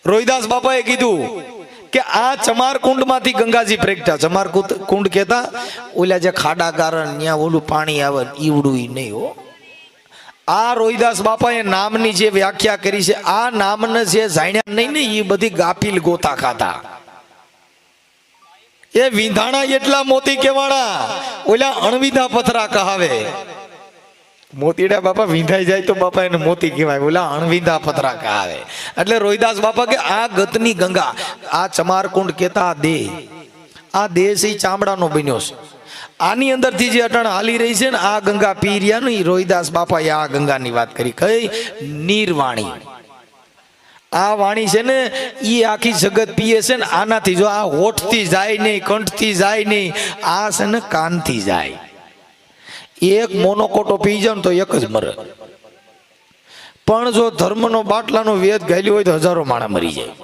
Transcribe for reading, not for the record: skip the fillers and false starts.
રોહિદાસ બાપાએ કીધું કે આ ચમાર કુંડ માંથી ગંગાજી પ્રગટા. ચમાર કુંડ કહેતા ઓલા જે ખાડા કારણ ત્યાં ઓલું પાણી આવે ઈવડું નહીં હો. આ રોહિદાસ બાપાએ નામની જે વ્યાખ્યા કરી છે, આ નામને જે જાણ્યા નહીં ને એ બધી ગાફીલ ગોતા ખાતા. એ વિંધાણા એટલા મોતી કેવાણા, ઓલા અણવિધા પથરા કહાવે. મોતીડા બાપા વિંધાઈ જાય તો બાપા એને મોતી કહેવાય, ઓલા અણવિંધા પથરા કહાવે. એટલે રોહિદાસ બાપા કે આ ગતની ગંગા, આ ચમારકુંડ કેતા આ દેહ છે ચામડાનો બન્યો છે. આની અંદરથી જે અટાણ હાલી રહી છે ને આ ગંગા પી રહ્યા ને, રોહિદાસ બાપાએ આ ગંગાની વાત કરી. કઈ? નીરવાણી. આ વાણી છે ને એ આખી જગત પીએ છે ને આનાથી. જો આ હોઠથી જાય નહીં, કંઠથી જાય નહીં, આ છે ને કાનથી જાય. એક મોનોકોટો પી જાવ ને તો એક જ મરે, પણ જો ધર્મનો બાટલાનો વેદ ગાયલી હોય તો હજારો માણા મરી જાય.